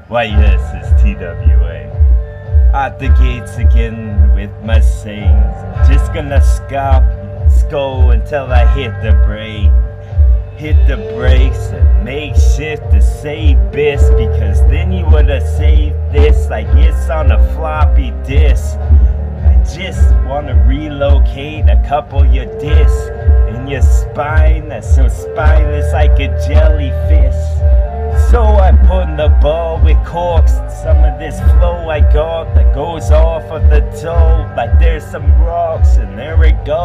Why yes, it's TWA. Out the gates again with my sayings. Just gonna skull until I hit the brake. Hit the brakes and make shift to save this, because then you would've saved this like it's on a floppy disk. I just wanna relocate a couple your discs in your spine that's so spineless like a jellyfish. So I put in the ball with corks, some of this flow I got that goes off of the toe like there's some rocks, and there we go.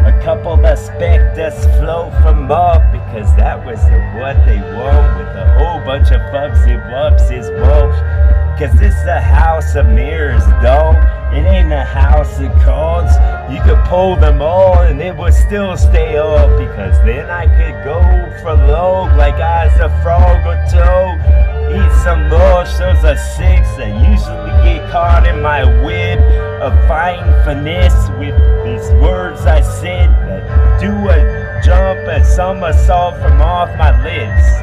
A couple of specters flow from up, because that was what they want, with a whole bunch of fucks and whoops Walsh. Cause this is a house of mirrors, though. It ain't a house of cards. You could pull them all and it would still stay up, because then I could go for low like I was a frog or two. Eat some lush, those are six that usually get caught in my whip. A fine finesse with these words I said that do a jump and somersault from off my lips.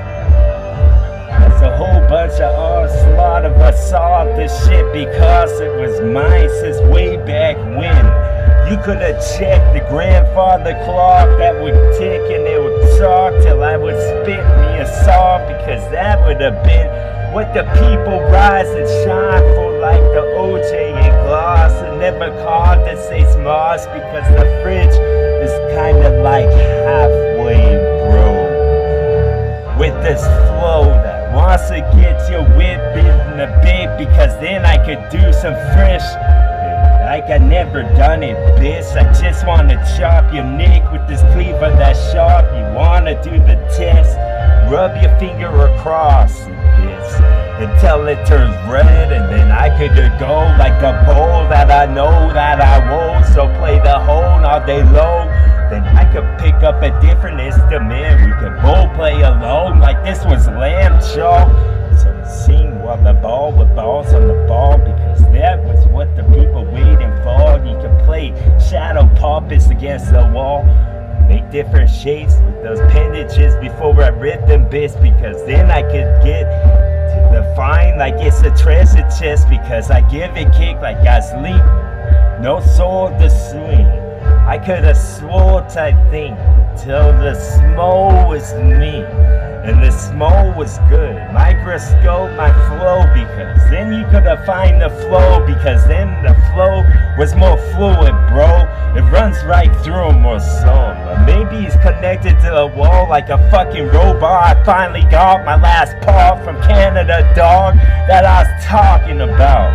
That's a whole bunch of onslaught of assault this shit, because it was mine since way back when. You could have checked the grandfather clock that would tick and it would talk till I would spit me a song, because that would have been what the people rise and shine for, like the OJ in glass, and never called to say Mars, because the fridge is kinda like halfway broke. With this flow that wants to get your whip in a bit, because then I could do some fresh like I never done it, bitch. I just wanna chop your neck with this cleaver that's sharp. You wanna do the test? Rub your finger across it, bitch, until it turns red, and then I could go like the bowl that I know that I won't. So play the hole all day long. Then I could pick up a different instrument. We could both play alone like this was lamb chop. So sing while the ball with balls on the ball, because that was what the people waiting for. You could play shadow puppets against the wall, make different shapes with those appendages before I rip them bits, because then I could get to the fine like it's a treasure chest, because I give it kick like I sleep, no soul to swing. I could have swore type thing till the smoke was me, and the smoke was good. Microscope my flow, because then you could have find the flow, because then the flow was more fluid, bro. It runs right through him or so. But maybe he's connected to the wall like a fucking robot. I finally got my last part from Canada, dog, that I was talking about.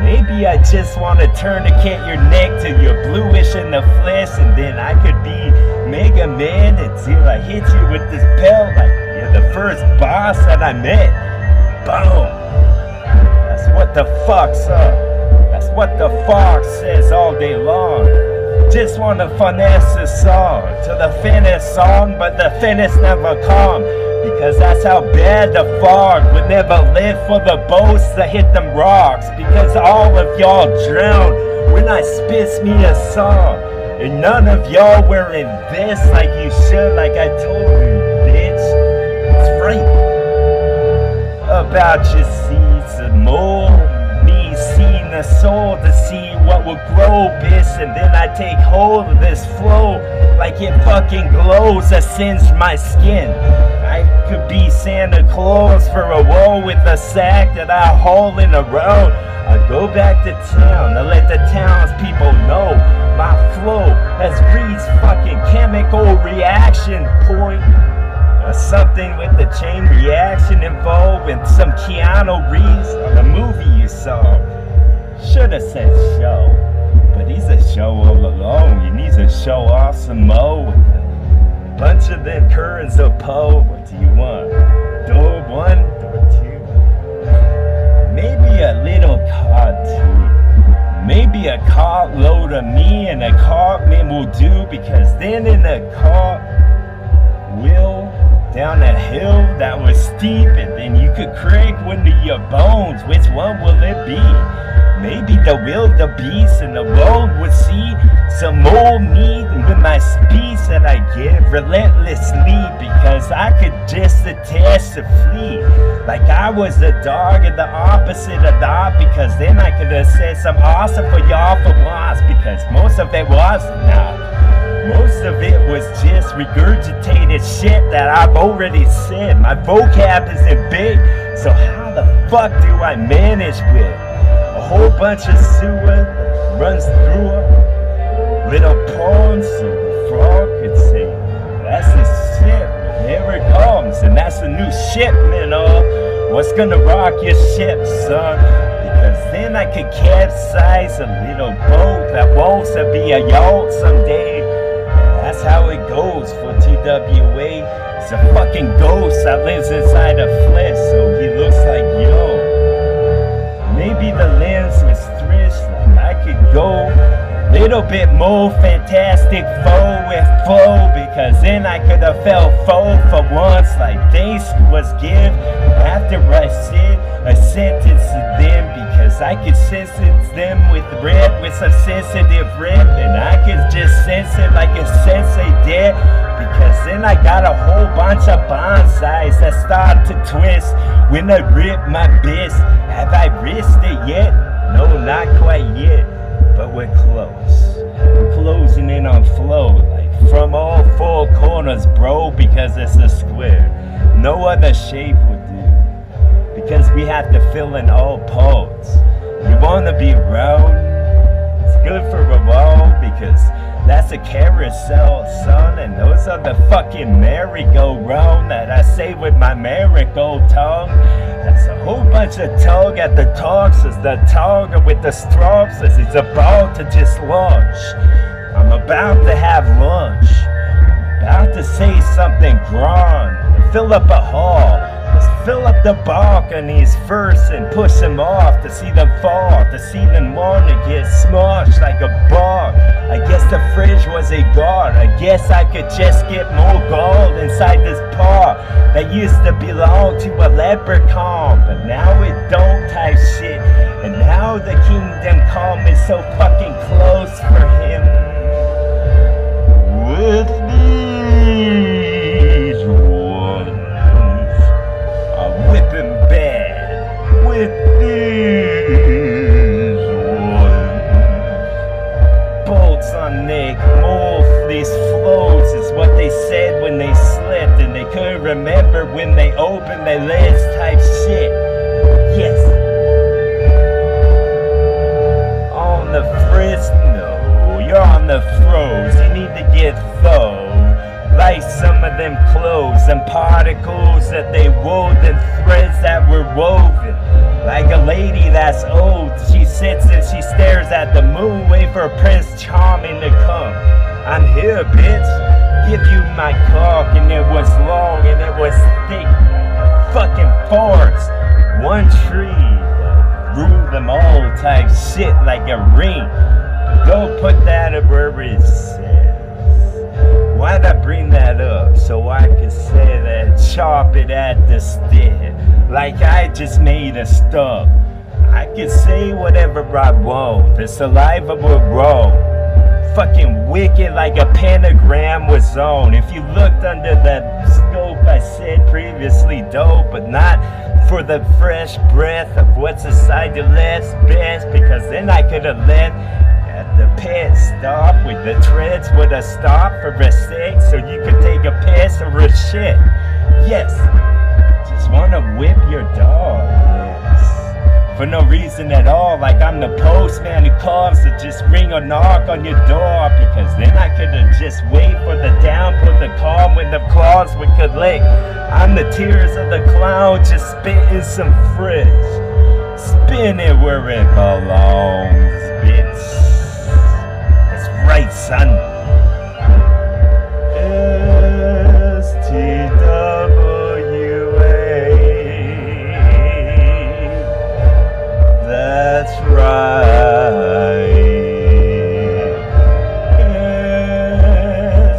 Maybe I just want to tourniquet your neck till you're bluish in the flesh, and then I could be Mega Man until I hit you with this belt like you're the first boss that I met. Boom. That's what the fuck's up. That's what the fox says all day long. Just want to finesse the song to the finish song, but the finish never come. Because that's how bad the fog would never live for the boats that hit them rocks. Because all of y'all drown when I spits me a song, and none of y'all were in this like you should, like I told you, bitch. It's right about your seeds and more. Me seeing the soul to see what will grow, bitch. And then I take hold of this flow like it fucking glows that singed my skin. I could be Santa Claus for a woe with a sack that I haul in a row. I go back to town to let the townspeople know my flow has reached fucking chemical reaction point. Or something with the chain reaction involved, and some Keanu Reeves on the movie you saw. Should've said show, but he's a show all alone. He needs to show off some mo with a bunch of them currents of Poe. What do you want? Door one, door two? Maybe a little cartoon. Maybe a cartload of me and a cartman will do, because then in a cart will down a hill that was steep, and then you could crack one of your bones. Which one will it be? Maybe the wildebeest in the world would see some more me with my speech that I give relentlessly, because I could just attest to flee like I was the dog and the opposite of that, because then I could have said some awesome for y'all for once, because most of it wasn't now. Most of it was just regurgitated shit that I've already said. My vocab isn't big, so how the fuck do I manage with a whole bunch of sewer runs through a little pond so the frog could say, that's the shit, here it comes, and that's the new shipment of what's gonna rock your ship, son. Because then I could capsize a little boat that wants to be a yacht someday. That's how it goes for TWA. It's a fucking ghost that lives inside a flesh, so he looks like yo. Maybe the lens was stretched, like I could go a little bit more fantastic foe with foe, because then I could have felt foe for once, like thanks was give after I said a sentence to them, because I could sentence them with red with some sensitive rip, and I could just sense it like a sensei did, because then I got a whole bunch of bonsais that start to twist when I rip my bist. Have I risked it yet? No, not quite yet, but we're close. We're closing in on flow, like from all four corners, bro, because it's a square. No other shape would do, because we have to fill in all parts. You wanna be round? It's good for a wall, because that's a carousel, son, and those are the fucking merry-go-round that I say with my marigold tongue. That's a whole bunch of tug at the talks as the tugger with the straws as he's about to just launch. I'm about to have lunch. I'm about to say something grand. Fill up a hall. Let's fill up the balconies first and push them off to see them fall, to see them want to get smushed like a bar. I guess the fridge was a guard. I guess I could just get more gold inside this paw that used to belong to a leprechaun, but now it don't type shit. And now the kingdom come is so fucking close for him. With these ones, I whip him bad. With these ones, bolts on neck, more fleece floats is what they said when they slept, and they couldn't remember when they opened their legs type shit. Yes. On the fritz, no, you're on the froze. You need to get though. Like some of them clothes and particles that they wove and threads that were woven. Like a lady that's old, she sits and she stares at the moon, waiting for Prince Charming to come. I'm here, bitch. Give you my cock, and it was long and it was thick. Fucking forest. One tree. Rule them all type shit like a ring. Go put that where it says. Why'd I bring that up? So I could say that, chop it at the stick, like I just made a stump. I could say whatever I want, the saliva will roll. Fucking wicked like a pentagram was on. If you looked under the scope, I said previously dope, but not for the fresh breath of what's inside your last best, because then I could have let the pit stop with the treads would have stopped for a sec, so you could take a piss or a shit. Yes, just wanna whip your dog, yes. For no reason at all, like I'm the postman who comes to just ring or knock on your door, because then I could have just wait for the down, put the calm when the claws would collect. I'm the tears of the clown, just spitting some fridge. Spin it where it belongs, bitch. Right, son. S-T-W-A. That's right.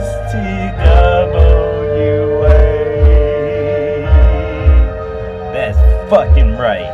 S-T-W-A. That's fucking right.